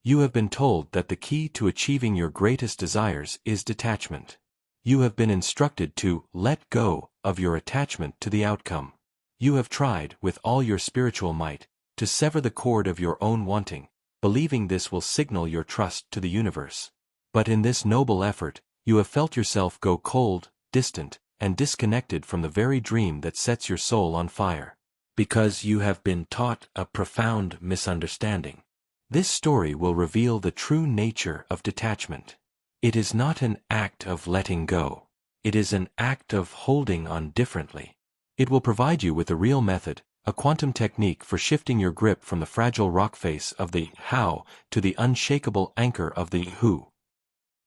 You have been told that the key to achieving your greatest desires is detachment. You have been instructed to let go of your attachment to the outcome. You have tried, with all your spiritual might, to sever the cord of your own wanting, believing this will signal your trust to the universe. But in this noble effort, you have felt yourself go cold, distant, and disconnected from the very dream that sets your soul on fire. Because you have been taught a profound misunderstanding. This story will reveal the true nature of detachment. It is not an act of letting go. It is an act of holding on differently. It will provide you with a real method, a quantum technique for shifting your grip from the fragile rock face of the how to the unshakable anchor of the who.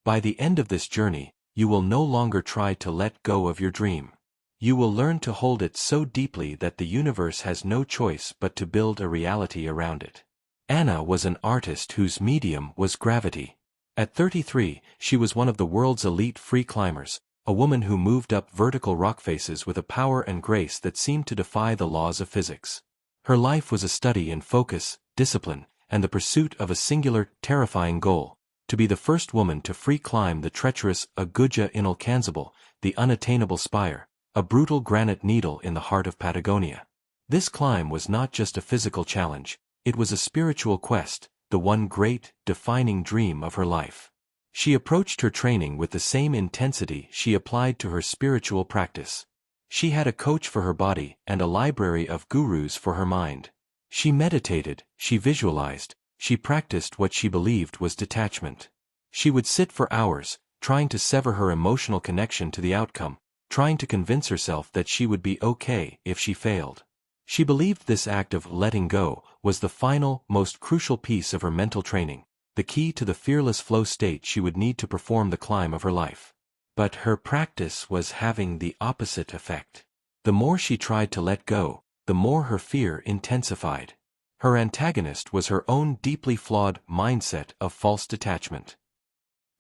By the end of this journey, you will no longer try to let go of your dream. You will learn to hold it so deeply that the universe has no choice but to build a reality around it. Anna was an artist whose medium was gravity. At 33, she was one of the world's elite free climbers, a woman who moved up vertical rock faces with a power and grace that seemed to defy the laws of physics. Her life was a study in focus, discipline, and the pursuit of a singular, terrifying goal: to be the first woman to free climb the treacherous Aguja Inalcanzable, the unattainable spire, a brutal granite needle in the heart of Patagonia. This climb was not just a physical challenge, it was a spiritual quest, the one great, defining dream of her life. She approached her training with the same intensity she applied to her spiritual practice. She had a coach for her body and a library of gurus for her mind. She meditated, she visualized, she practiced what she believed was detachment. She would sit for hours, trying to sever her emotional connection to the outcome, trying to convince herself that she would be okay if she failed. She believed this act of letting go was the final, most crucial piece of her mental training, the key to the fearless flow state she would need to perform the climb of her life. But her practice was having the opposite effect. The more she tried to let go, the more her fear intensified. Her antagonist was her own deeply flawed mindset of false detachment.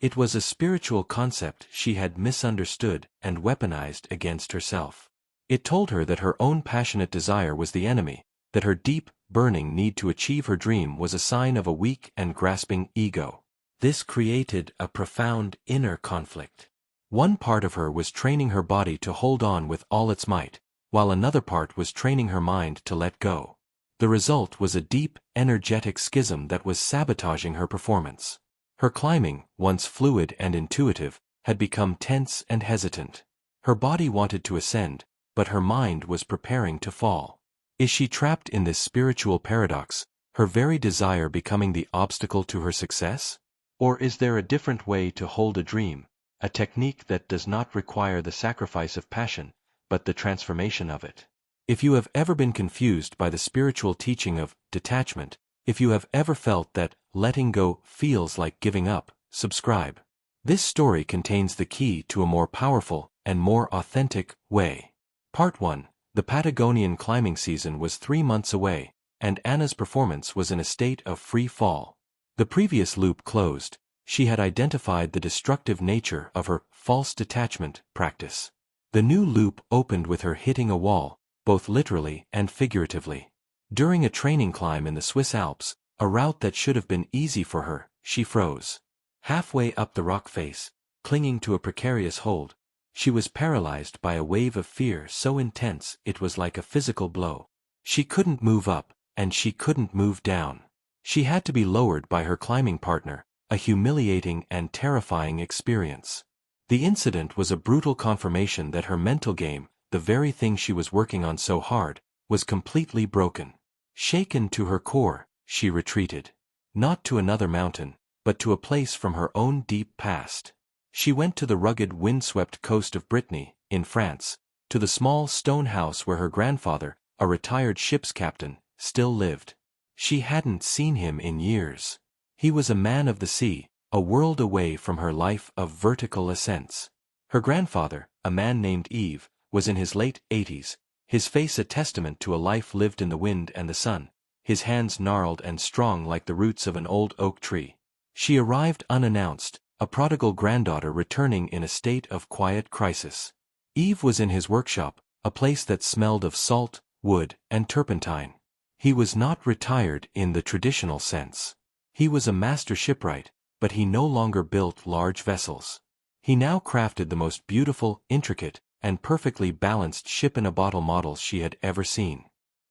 It was a spiritual concept she had misunderstood and weaponized against herself. It told her that her own passionate desire was the enemy, that her deep, burning need to achieve her dream was a sign of a weak and grasping ego. This created a profound inner conflict. One part of her was training her body to hold on with all its might, while another part was training her mind to let go. The result was a deep, energetic schism that was sabotaging her performance. Her climbing, once fluid and intuitive, had become tense and hesitant. Her body wanted to ascend, but her mind was preparing to fall. Is she trapped in this spiritual paradox, her very desire becoming the obstacle to her success? Or is there a different way to hold a dream, a technique that does not require the sacrifice of passion, but the transformation of it? If you have ever been confused by the spiritual teaching of detachment, if you have ever felt that letting go feels like giving up, subscribe. This story contains the key to a more powerful and more authentic way. Part 1. The Patagonian climbing season was 3 months away, and Anna's performance was in a state of free fall. The previous loop closed, she had identified the destructive nature of her false detachment practice. The new loop opened with her hitting a wall, both literally and figuratively. During a training climb in the Swiss Alps, a route that should have been easy for her, she froze. Halfway up the rock face, clinging to a precarious hold, she was paralyzed by a wave of fear so intense it was like a physical blow. She couldn't move up, and she couldn't move down. She had to be lowered by her climbing partner, a humiliating and terrifying experience. The incident was a brutal confirmation that her mental game, the very thing she was working on so hard, was completely broken. Shaken to her core, she retreated. Not to another mountain, but to a place from her own deep past. She went to the rugged windswept coast of Brittany, in France, to the small stone house where her grandfather, a retired ship's captain, still lived. She hadn't seen him in years. He was a man of the sea, a world away from her life of vertical ascents. Her grandfather, a man named Yves, was in his late 80s, his face a testament to a life lived in the wind and the sun, his hands gnarled and strong like the roots of an old oak tree. She arrived unannounced, a prodigal granddaughter returning in a state of quiet crisis. Yves was in his workshop, a place that smelled of salt, wood, and turpentine. He was not retired in the traditional sense. He was a master shipwright, but he no longer built large vessels. He now crafted the most beautiful, intricate, and perfectly balanced ship-in-a-bottle models she had ever seen.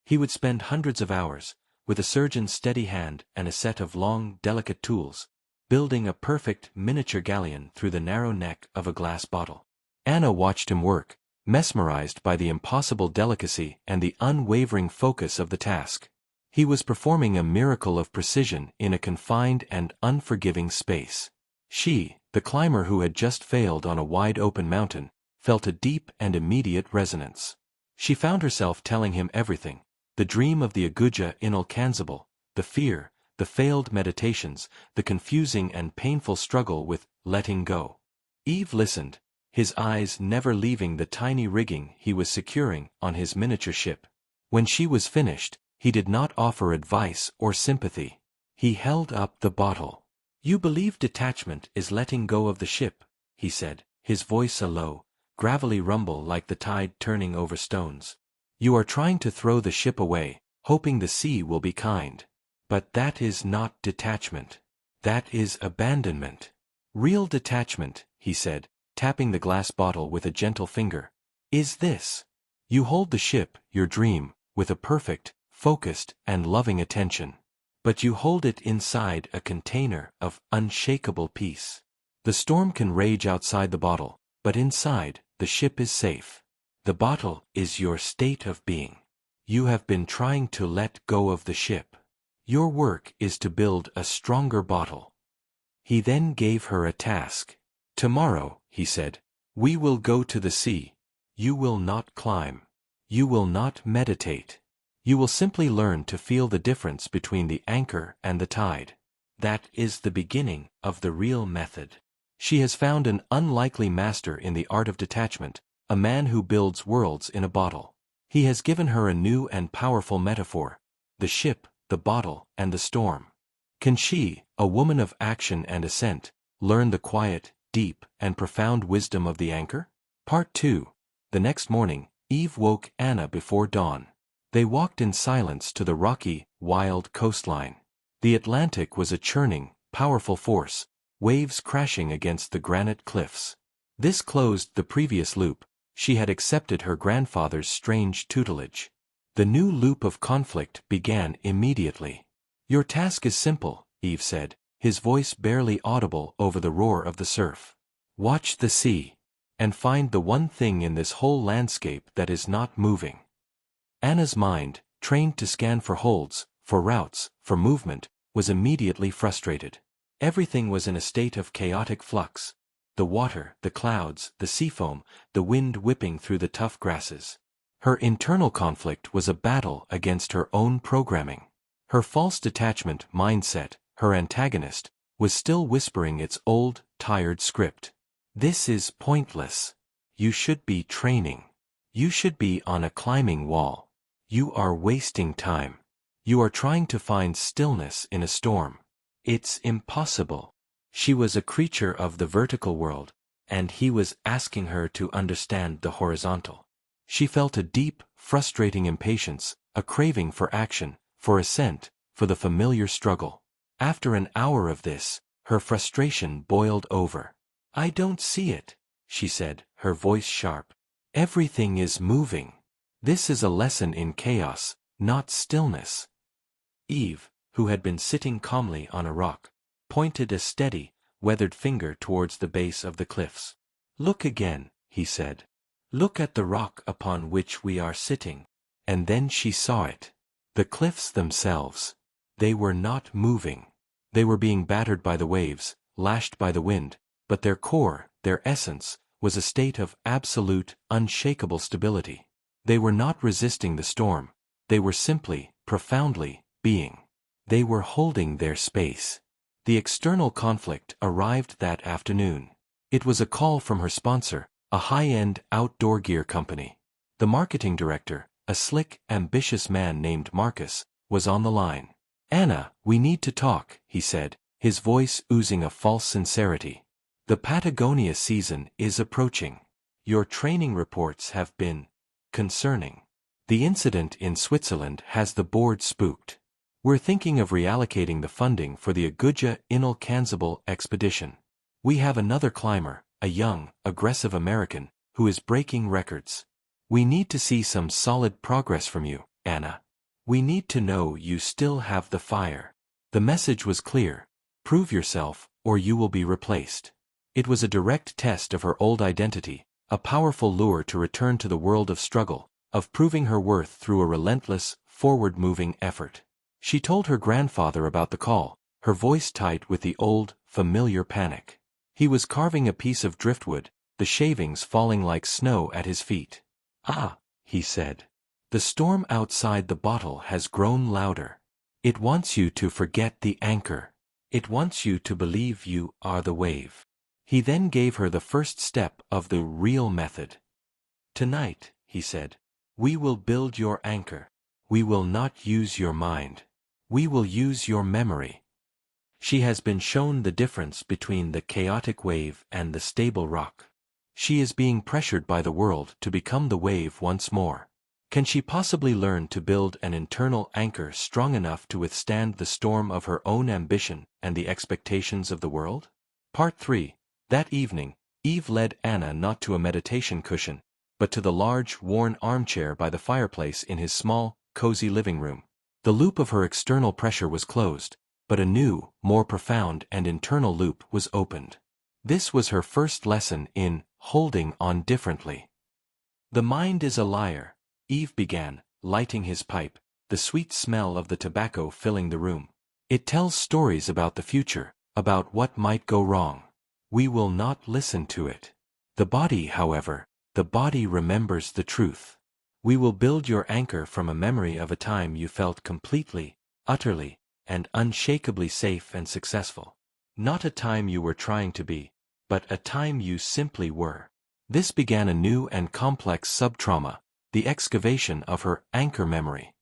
He would spend hundreds of hours, with a surgeon's steady hand and a set of long, delicate tools, building a perfect miniature galleon through the narrow neck of a glass bottle. Anna watched him work, mesmerized by the impossible delicacy and the unwavering focus of the task. He was performing a miracle of precision in a confined and unforgiving space. She, the climber who had just failed on a wide-open mountain, felt a deep and immediate resonance. She found herself telling him everything: the dream of the Aguja inalcanzable, the fear, the failed meditations, the confusing and painful struggle with letting go. Yves listened, his eyes never leaving the tiny rigging he was securing on his miniature ship. When she was finished, he did not offer advice or sympathy. He held up the bottle. "You believe detachment is letting go of the ship," he said, his voice a low, gravelly rumble like the tide turning over stones. "You are trying to throw the ship away, hoping the sea will be kind. But that is not detachment. That is abandonment. Real detachment," he said, tapping the glass bottle with a gentle finger, "is this. You hold the ship, your dream, with a perfect, focused, and loving attention. But you hold it inside a container of unshakable peace. The storm can rage outside the bottle, but inside, the ship is safe. The bottle is your state of being. You have been trying to let go of the ship. Your work is to build a stronger bottle." He then gave her a task. "Tomorrow," he said, "we will go to the sea. You will not climb. You will not meditate. You will simply learn to feel the difference between the anchor and the tide. That is the beginning of the real method." She has found an unlikely master in the art of detachment, a man who builds worlds in a bottle. He has given her a new and powerful metaphor: the ship, the bottle, and the storm. Can she, a woman of action and ascent, learn the quiet, deep, and profound wisdom of the anchor? Part 2. The next morning, Eve woke Anna before dawn. They walked in silence to the rocky, wild coastline. The Atlantic was a churning, powerful force, waves crashing against the granite cliffs. This closed the previous loop. She had accepted her grandfather's strange tutelage. The new loop of conflict began immediately. "Your task is simple," Eve said, his voice barely audible over the roar of the surf. "Watch the sea. And find the one thing in this whole landscape that is not moving." Anna's mind, trained to scan for holds, for routes, for movement, was immediately frustrated. Everything was in a state of chaotic flux: the water, the clouds, the seafoam, the wind whipping through the tough grasses. Her internal conflict was a battle against her own programming. Her false detachment mindset, her antagonist, was still whispering its old, tired script. "This is pointless. You should be training. You should be on a climbing wall. You are wasting time. You are trying to find stillness in a storm. It's impossible." She was a creature of the vertical world, and he was asking her to understand the horizontal. She felt a deep, frustrating impatience, a craving for action, for ascent, for the familiar struggle. After an hour of this, her frustration boiled over. "I don't see it," she said, her voice sharp. "Everything is moving. This is a lesson in chaos, not stillness." Eve, who had been sitting calmly on a rock, pointed a steady, weathered finger towards the base of the cliffs. "Look again," he said. "Look at the rock upon which we are sitting." And then she saw it. The cliffs themselves. They were not moving. They were being battered by the waves, lashed by the wind, but their core, their essence, was a state of absolute, unshakable stability. They were not resisting the storm. They were simply, profoundly, being. They were holding their space. The external conflict arrived that afternoon. It was a call from her sponsor, a high-end outdoor gear company. The marketing director, a slick, ambitious man named Marcus, was on the line. "Anna, we need to talk," he said, his voice oozing a false sincerity. "The Patagonia season is approaching. Your training reports have been concerning. The incident in Switzerland has the board spooked. We're thinking of reallocating the funding for the Aguja Inal Kanzabal expedition. We have another climber, a young, aggressive American, who is breaking records. We need to see some solid progress from you, Anna. We need to know you still have the fire. The message was clear. Prove yourself, or you will be replaced. It was a direct test of her old identity, a powerful lure to return to the world of struggle, of proving her worth through a relentless, forward-moving effort. She told her grandfather about the call, her voice tight with the old, familiar panic. He was carving a piece of driftwood, the shavings falling like snow at his feet. "Ah," he said. "The storm outside the bottle has grown louder. It wants you to forget the anchor. It wants you to believe you are the wave." He then gave her the first step of the real method. "Tonight," he said, "we will build your anchor. We will not use your mind. We will use your memory." She has been shown the difference between the chaotic wave and the stable rock. She is being pressured by the world to become the wave once more. Can she possibly learn to build an internal anchor strong enough to withstand the storm of her own ambition and the expectations of the world? Part 3. That evening, Eve led Anna not to a meditation cushion, but to the large, worn armchair by the fireplace in his small, cozy living room. The loop of her external pressure was closed, but a new, more profound and internal loop was opened. This was her first lesson in holding on differently. "The mind is a liar," Eve began, lighting his pipe, the sweet smell of the tobacco filling the room. "It tells stories about the future, about what might go wrong. We will not listen to it. The body, however, the body remembers the truth. We will build your anchor from a memory of a time you felt completely, utterly, and unshakably safe and successful. Not a time you were trying to be, but a time you simply were." This began a new and complex subtrauma, the excavation of her anchor memory.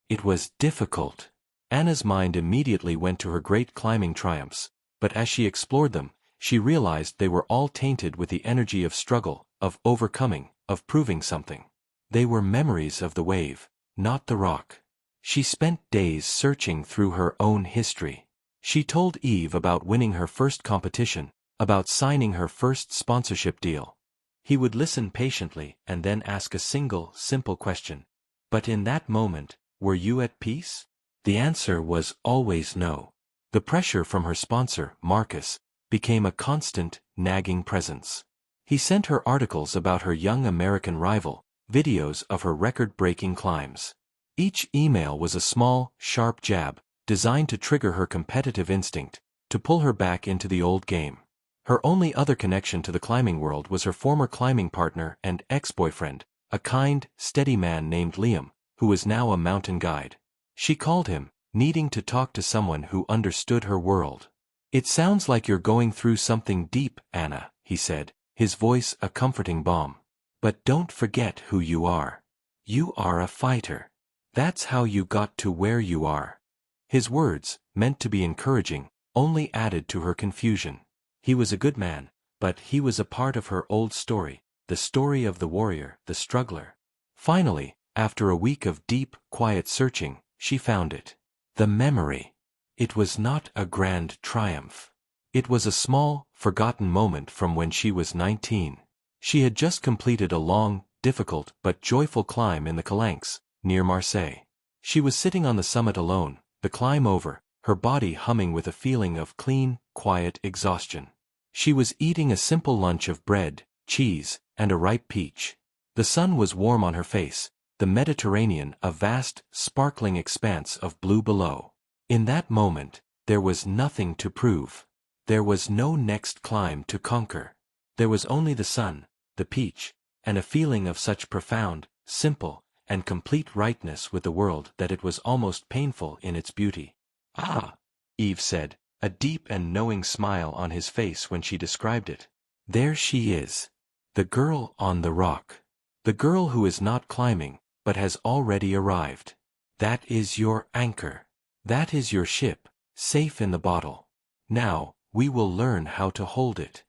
It was difficult. Anna's mind immediately went to her great climbing triumphs, but as she explored them, she realized they were all tainted with the energy of struggle, of overcoming, of proving something. They were memories of the wave, not the rock. She spent days searching through her own history. She told Eve about winning her first competition, about signing her first sponsorship deal. He would listen patiently and then ask a single, simple question. "But in that moment, were you at peace?" The answer was always no. The pressure from her sponsor, Marcus, became a constant, nagging presence. He sent her articles about her young American rival, videos of her record-breaking climbs. Each email was a small, sharp jab, designed to trigger her competitive instinct, to pull her back into the old game. Her only other connection to the climbing world was her former climbing partner and ex-boyfriend, a kind, steady man named Liam, who was now a mountain guide. She called him, needing to talk to someone who understood her world. "It sounds like you're going through something deep, Anna," he said, his voice a comforting balm. "But don't forget who you are. You are a fighter. That's how you got to where you are." His words, meant to be encouraging, only added to her confusion. He was a good man, but he was a part of her old story, the story of the warrior, the struggler. Finally, after a week of deep, quiet searching, she found it. The memory. It was not a grand triumph. It was a small, forgotten moment from when she was 19. She had just completed a long, difficult but joyful climb in the Calanques, near Marseille. She was sitting on the summit alone, the climb over, her body humming with a feeling of clean, quiet exhaustion. She was eating a simple lunch of bread, cheese, and a ripe peach. The sun was warm on her face, the Mediterranean a vast, sparkling expanse of blue below. In that moment, there was nothing to prove. There was no next climb to conquer. There was only the sun, the peach, and a feeling of such profound, simple, and complete rightness with the world that it was almost painful in its beauty. "Ah," Eve said, a deep and knowing smile on his face when she described it. "There she is. The girl on the rock. The girl who is not climbing, but has already arrived. That is your anchor. That is your ship, safe in the bottle. Now, we will learn how to hold it."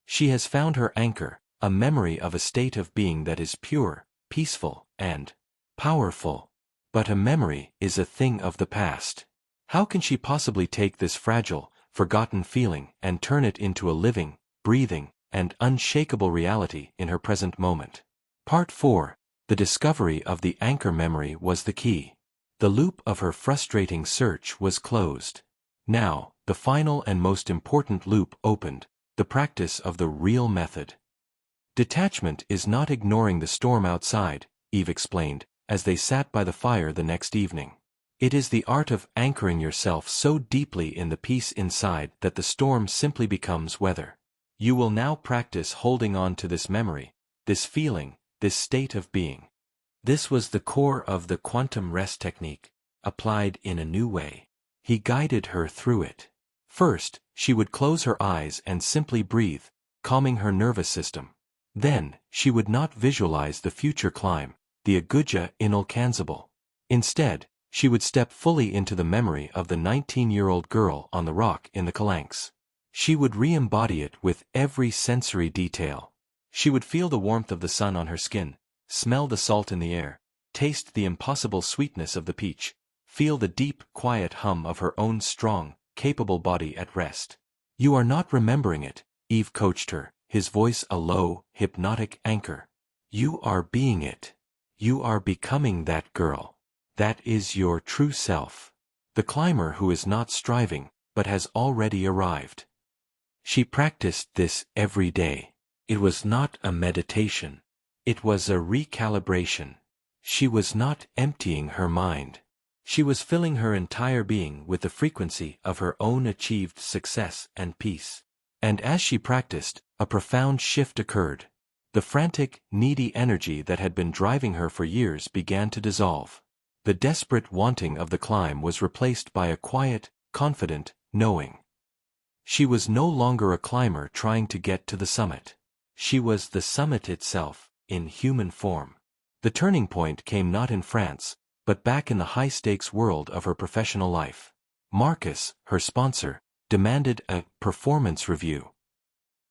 She has found her anchor, a memory of a state of being that is pure, peaceful, and powerful. But a memory is a thing of the past. How can she possibly take this fragile, forgotten feeling and turn it into a living, breathing, and unshakable reality in her present moment? Part 4. The discovery of the anchor memory was the key. The loop of her frustrating search was closed. Now, the final and most important loop opened, the practice of the real method. Detachment is not ignoring the storm outside, Eve explained, as they sat by the fire the next evening. It is the art of anchoring yourself so deeply in the peace inside that the storm simply becomes weather. You will now practice holding on to this memory, this feeling, this state of being. This was the core of the quantum rest technique, applied in a new way. He guided her through it. First, she would close her eyes and simply breathe, calming her nervous system. Then, she would not visualize the future climb, the Aguja inalcanzable. Instead, she would step fully into the memory of the 19-year-old girl on the rock in the Calanques. She would re-embody it with every sensory detail. She would feel the warmth of the sun on her skin, smell the salt in the air, taste the impossible sweetness of the peach, feel the deep, quiet hum of her own strong, capable body at rest. You are not remembering it, Eve coached her, his voice a low, hypnotic anchor. You are being it. You are becoming that girl. That is your true self. The climber who is not striving, but has already arrived. She practiced this every day. It was not a meditation. It was a recalibration. She was not emptying her mind. She was filling her entire being with the frequency of her own achieved success and peace. And as she practiced, a profound shift occurred. The frantic, needy energy that had been driving her for years began to dissolve. The desperate wanting of the climb was replaced by a quiet, confident knowing. She was no longer a climber trying to get to the summit. She was the summit itself, in human form. The turning point came not in France, but back in the high-stakes world of her professional life. Marcus, her sponsor, demanded a performance review.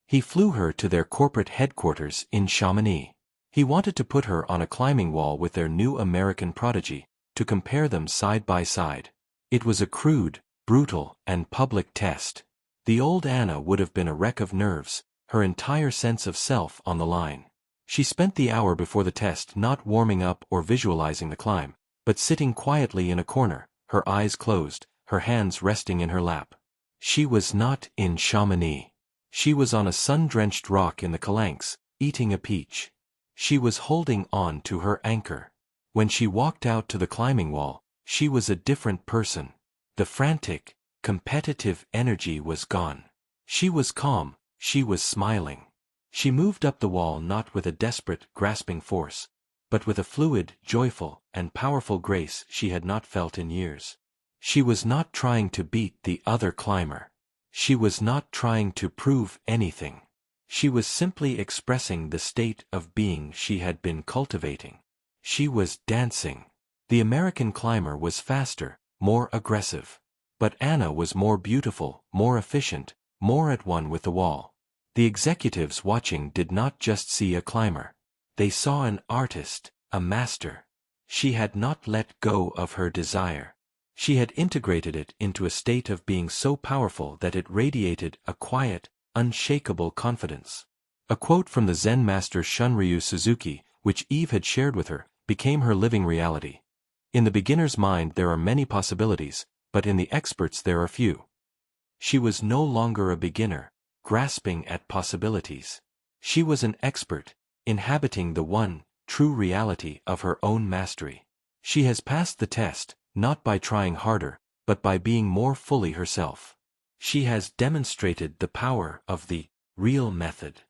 He flew her to their corporate headquarters in Chamonix. He wanted to put her on a climbing wall with their new American prodigy, to compare them side by side. It was a crude, brutal, and public test. The old Anna would have been a wreck of nerves, her entire sense of self on the line. She spent the hour before the test not warming up or visualizing the climb, but sitting quietly in a corner, her eyes closed, her hands resting in her lap. She was not in Chamonix. She was on a sun-drenched rock in the Calanques, eating a peach. She was holding on to her anchor. When she walked out to the climbing wall, she was a different person. The frantic, competitive energy was gone. She was calm, she was smiling. She moved up the wall not with a desperate, grasping force, but with a fluid, joyful, and powerful grace she had not felt in years. She was not trying to beat the other climber. She was not trying to prove anything. She was simply expressing the state of being she had been cultivating. She was dancing. The American climber was faster, more aggressive. But Anna was more beautiful, more efficient, more at one with the wall. The executives watching did not just see a climber. They saw an artist, a master. She had not let go of her desire. She had integrated it into a state of being so powerful that it radiated a quiet, unshakable confidence. A quote from the Zen master Shunryu Suzuki, which Eve had shared with her, became her living reality. In the beginner's mind there are many possibilities, but in the expert's there are few. She was no longer a beginner, grasping at possibilities. She was an expert, inhabiting the one, true reality of her own mastery. She has passed the test, not by trying harder, but by being more fully herself. She has demonstrated the power of the real method.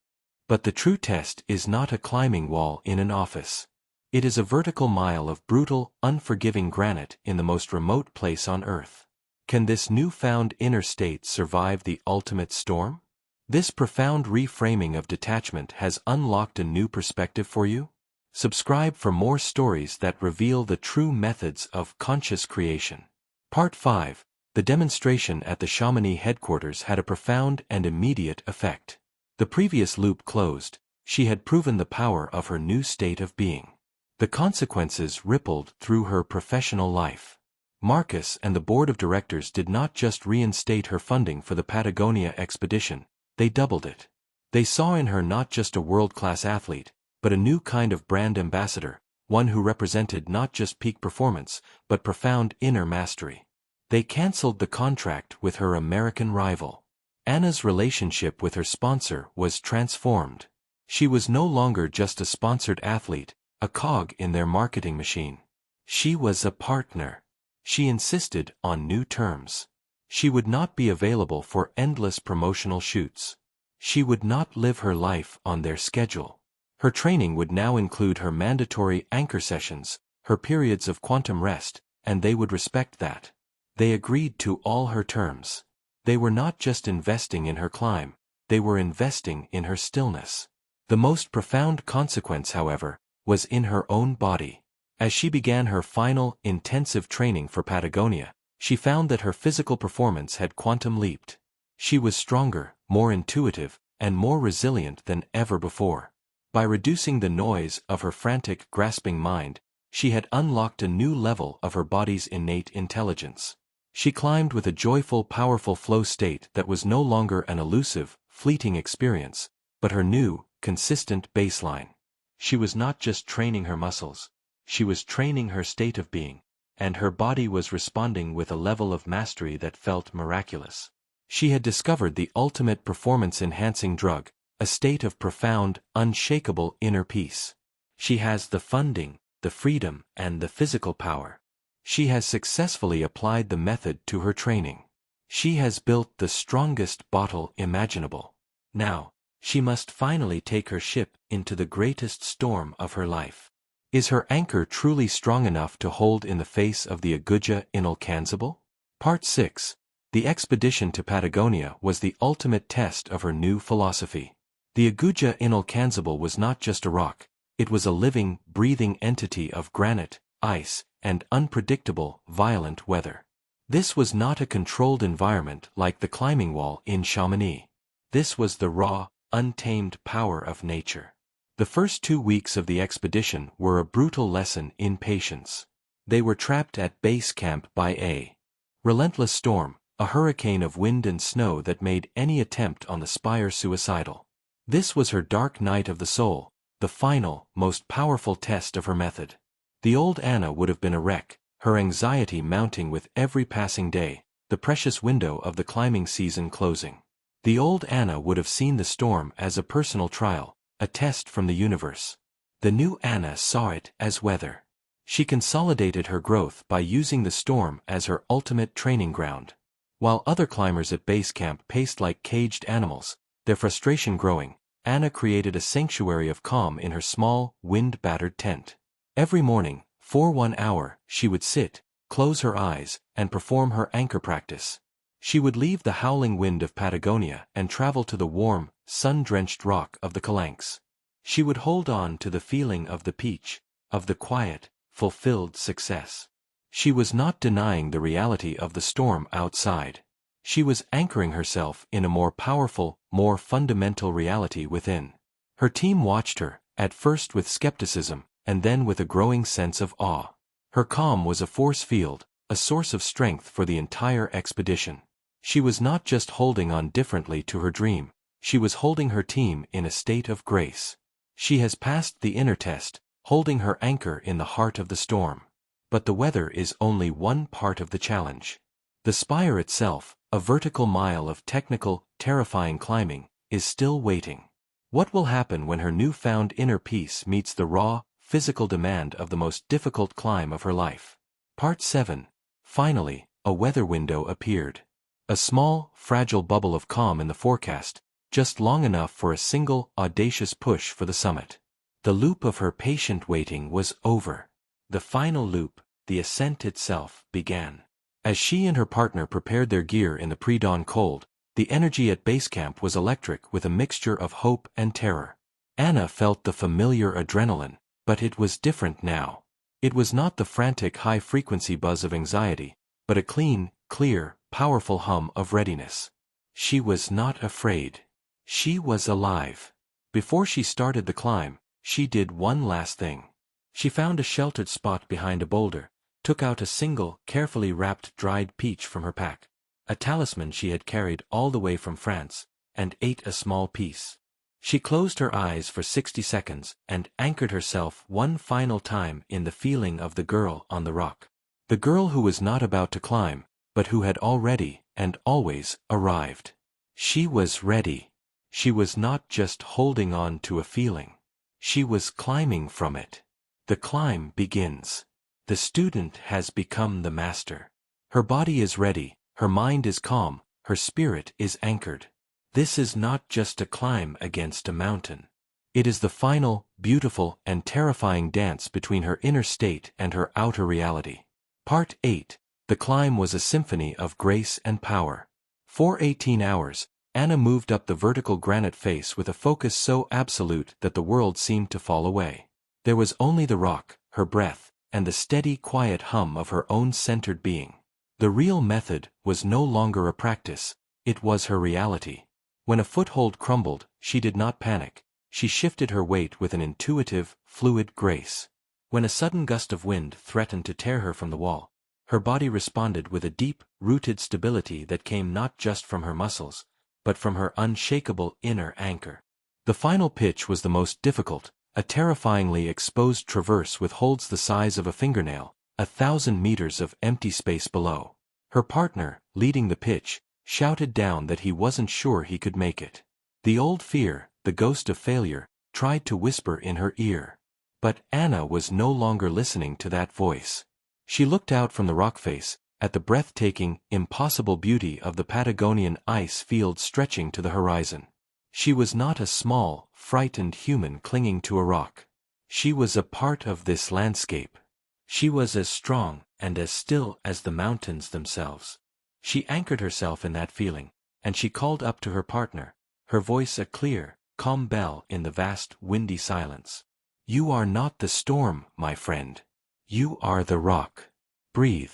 But the true test is not a climbing wall in an office. It is a vertical mile of brutal, unforgiving granite in the most remote place on earth. Can this newfound inner state survive the ultimate storm? This profound reframing of detachment has unlocked a new perspective for you? Subscribe for more stories that reveal the true methods of conscious creation. Part 5. The demonstration at the Chamonix headquarters had a profound and immediate effect. The previous loop closed, she had proven the power of her new state of being. The consequences rippled through her professional life. Marcus and the board of directors did not just reinstate her funding for the Patagonia expedition, they doubled it. They saw in her not just a world-class athlete, but a new kind of brand ambassador, one who represented not just peak performance, but profound inner mastery. They canceled the contract with her American rival. Anna's relationship with her sponsor was transformed. She was no longer just a sponsored athlete, a cog in their marketing machine. She was a partner. She insisted on new terms. She would not be available for endless promotional shoots. She would not live her life on their schedule. Her training would now include her mandatory anchor sessions, her periods of quantum rest, and they would respect that. They agreed to all her terms. They were not just investing in her climb, they were investing in her stillness. The most profound consequence, however, was in her own body. As she began her final, intensive training for Patagonia, she found that her physical performance had quantum leaped. She was stronger, more intuitive, and more resilient than ever before. By reducing the noise of her frantic, grasping mind, she had unlocked a new level of her body's innate intelligence. She climbed with a joyful, powerful flow state that was no longer an elusive, fleeting experience, but her new, consistent baseline. She was not just training her muscles, she was training her state of being, and her body was responding with a level of mastery that felt miraculous. She had discovered the ultimate performance-enhancing drug, a state of profound, unshakable inner peace. She has the funding, the freedom, and the physical power. She has successfully applied the method to her training. She has built the strongest bottle imaginable. Now, she must finally take her ship into the greatest storm of her life. Is her anchor truly strong enough to hold in the face of the Aguja Inalcanzable? Part 6. The expedition to Patagonia was the ultimate test of her new philosophy. The Aguja Inalcanzable was not just a rock, it was a living, breathing entity of granite, ice, and unpredictable, violent weather. This was not a controlled environment like the climbing wall in Chamonix. This was the raw, untamed power of nature. The first 2 weeks of the expedition were a brutal lesson in patience. They were trapped at base camp by a relentless storm, a hurricane of wind and snow that made any attempt on the spire suicidal. This was her dark night of the soul, the final, most powerful test of her method. The old Anna would have been a wreck, her anxiety mounting with every passing day, the precious window of the climbing season closing. The old Anna would have seen the storm as a personal trial, a test from the universe. The new Anna saw it as weather. She consolidated her growth by using the storm as her ultimate training ground. While other climbers at base camp paced like caged animals, their frustration growing, Anna created a sanctuary of calm in her small, wind-battered tent. Every morning, for 1 hour, she would sit, close her eyes, and perform her anchor practice. She would leave the howling wind of Patagonia and travel to the warm, sun-drenched rock of the Calanques. She would hold on to the feeling of the peach, of the quiet, fulfilled success. She was not denying the reality of the storm outside. She was anchoring herself in a more powerful, more fundamental reality within. Her team watched her, at first with skepticism, and then with a growing sense of awe. Her calm was a force field, a source of strength for the entire expedition. She was not just holding on differently to her dream, she was holding her team in a state of grace. She has passed the inner test, holding her anchor in the heart of the storm. But the weather is only one part of the challenge. The spire itself, a vertical mile of technical, terrifying climbing, is still waiting. What will happen when her newfound inner peace meets the raw, physical demand of the most difficult climb of her life? Part 7. Finally, a weather window appeared. A small, fragile bubble of calm in the forecast, just long enough for a single, audacious push for the summit. The loop of her patient waiting was over. The final loop, the ascent itself, began. As she and her partner prepared their gear in the pre-dawn cold, the energy at base camp was electric with a mixture of hope and terror. Anna felt the familiar adrenaline, but it was different now. It was not the frantic high-frequency buzz of anxiety, but a clean, clear, powerful hum of readiness. She was not afraid. She was alive. Before she started the climb, she did one last thing. She found a sheltered spot behind a boulder, took out a single, carefully wrapped dried peach from her pack, a talisman she had carried all the way from France, and ate a small piece. She closed her eyes for 60 seconds and anchored herself one final time in the feeling of the girl on the rock. The girl who was not about to climb, but who had already, and always, arrived. She was ready. She was not just holding on to a feeling. She was climbing from it. The climb begins. The student has become the master. Her body is ready, her mind is calm, her spirit is anchored. This is not just a climb against a mountain. It is the final, beautiful, and terrifying dance between her inner state and her outer reality. Part 8. The climb was a symphony of grace and power. For 18 hours, Anna moved up the vertical granite face with a focus so absolute that the world seemed to fall away. There was only the rock, her breath, and the steady, quiet hum of her own centered being. The real method was no longer a practice, it was her reality. When a foothold crumbled, she did not panic. She shifted her weight with an intuitive, fluid grace. When a sudden gust of wind threatened to tear her from the wall, her body responded with a deep-rooted stability that came not just from her muscles, but from her unshakable inner anchor. The final pitch was the most difficult, a terrifyingly exposed traverse with holds the size of a fingernail, 1,000 meters of empty space below. Her partner, leading the pitch, shouted down that he wasn't sure he could make it. The old fear, the ghost of failure, tried to whisper in her ear. But Anna was no longer listening to that voice. She looked out from the rock face, at the breathtaking, impossible beauty of the Patagonian ice field stretching to the horizon. She was not a small, frightened human clinging to a rock. She was a part of this landscape. She was as strong and as still as the mountains themselves. She anchored herself in that feeling, and she called up to her partner, her voice a clear, calm bell in the vast, windy silence. You are not the storm, my friend. You are the rock. Breathe.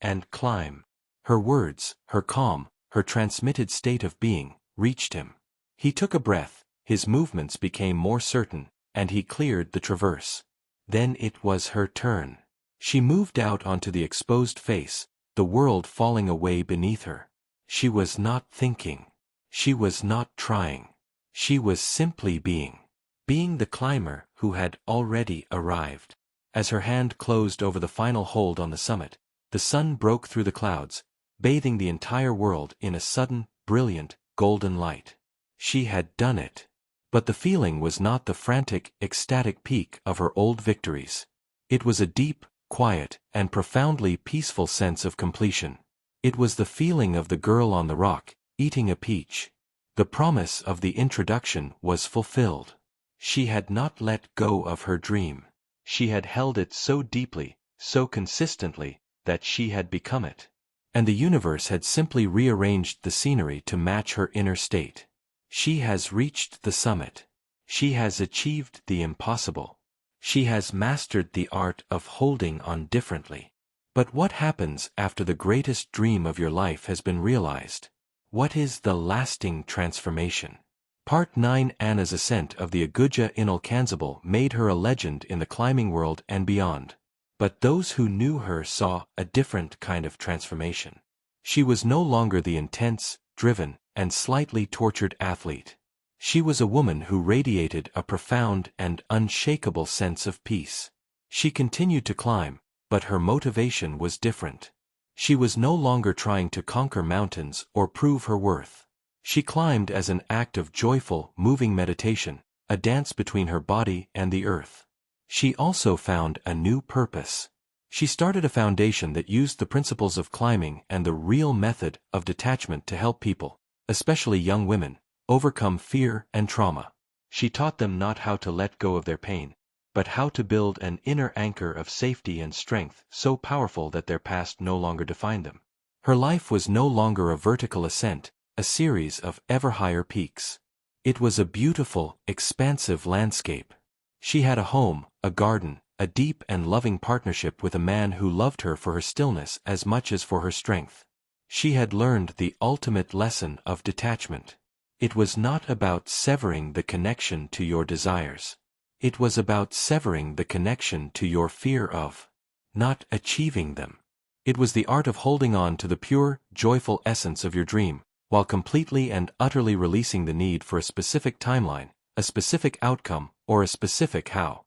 And climb. Her words, her calm, her transmitted state of being, reached him. He took a breath, his movements became more certain, and he cleared the traverse. Then it was her turn. She moved out onto the exposed face, the world falling away beneath her. She was not thinking. She was not trying. She was simply being. Being the climber who had already arrived. As her hand closed over the final hold on the summit, the sun broke through the clouds, bathing the entire world in a sudden, brilliant, golden light. She had done it. But the feeling was not the frantic, ecstatic peak of her old victories. It was a deep, quiet, and profoundly peaceful sense of completion. It was the feeling of the girl on the rock, eating a peach. The promise of the introduction was fulfilled. She had not let go of her dream. She had held it so deeply, so consistently, that she had become it. And the universe had simply rearranged the scenery to match her inner state. She has reached the summit. She has achieved the impossible. She has mastered the art of holding on differently. But what happens after the greatest dream of your life has been realized? What is the lasting transformation? Part 9. Anna's ascent of the Aguja Inalcanzable made her a legend in the climbing world and beyond. But those who knew her saw a different kind of transformation. She was no longer the intense, driven, and slightly tortured athlete. She was a woman who radiated a profound and unshakable sense of peace. She continued to climb, but her motivation was different. She was no longer trying to conquer mountains or prove her worth. She climbed as an act of joyful, moving meditation, a dance between her body and the earth. She also found a new purpose. She started a foundation that used the principles of climbing and the real method of detachment to help people, especially young women, overcome fear and trauma. She taught them not how to let go of their pain, but how to build an inner anchor of safety and strength so powerful that their past no longer defined them. Her life was no longer a vertical ascent, a series of ever higher peaks. It was a beautiful, expansive landscape. She had a home, a garden, a deep and loving partnership with a man who loved her for her stillness as much as for her strength. She had learned the ultimate lesson of detachment. It was not about severing the connection to your desires. It was about severing the connection to your fear of not achieving them. It was the art of holding on to the pure, joyful essence of your dream, while completely and utterly releasing the need for a specific timeline, a specific outcome, or a specific how.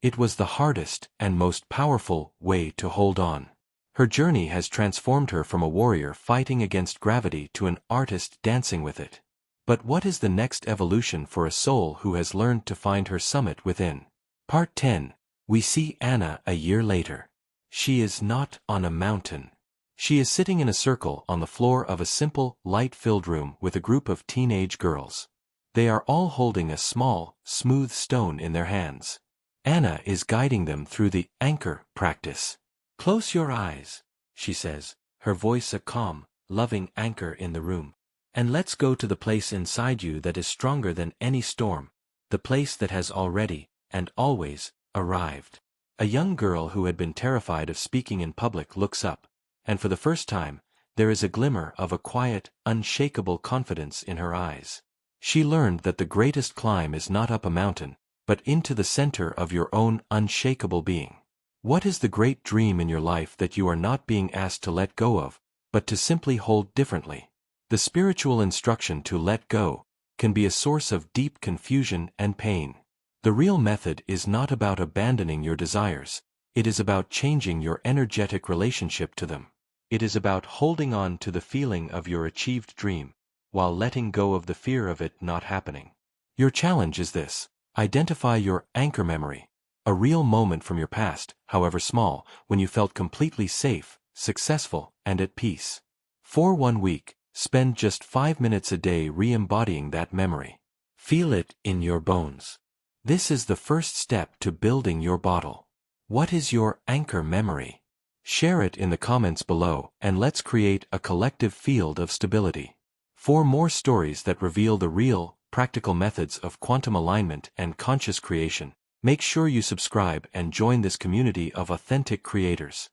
It was the hardest and most powerful way to hold on. Her journey has transformed her from a warrior fighting against gravity to an artist dancing with it. But what is the next evolution for a soul who has learned to find her summit within? Part 10. We see Anna a year later. She is not on a mountain. She is sitting in a circle on the floor of a simple, light-filled room with a group of teenage girls. They are all holding a small, smooth stone in their hands. Anna is guiding them through the anchor practice. "Close your eyes," she says, her voice a calm, loving anchor in the room. "And let's go to the place inside you that is stronger than any storm, the place that has already, and always, arrived." A young girl who had been terrified of speaking in public looks up, and for the first time, there is a glimmer of a quiet, unshakable confidence in her eyes. She learned that the greatest climb is not up a mountain, but into the center of your own unshakable being. What is the great dream in your life that you are not being asked to let go of, but to simply hold differently? The spiritual instruction to let go can be a source of deep confusion and pain. The real method is not about abandoning your desires, it is about changing your energetic relationship to them. It is about holding on to the feeling of your achieved dream, while letting go of the fear of it not happening. Your challenge is this: identify your anchor memory, a real moment from your past, however small, when you felt completely safe, successful, and at peace. For 1 week, spend just 5 minutes a day re-embodying that memory. Feel it in your bones. This is the first step to building your bottle. What is your anchor memory? Share it in the comments below, and let's create a collective field of stability. For more stories that reveal the real, practical methods of quantum alignment and conscious creation, make sure you subscribe and join this community of authentic creators.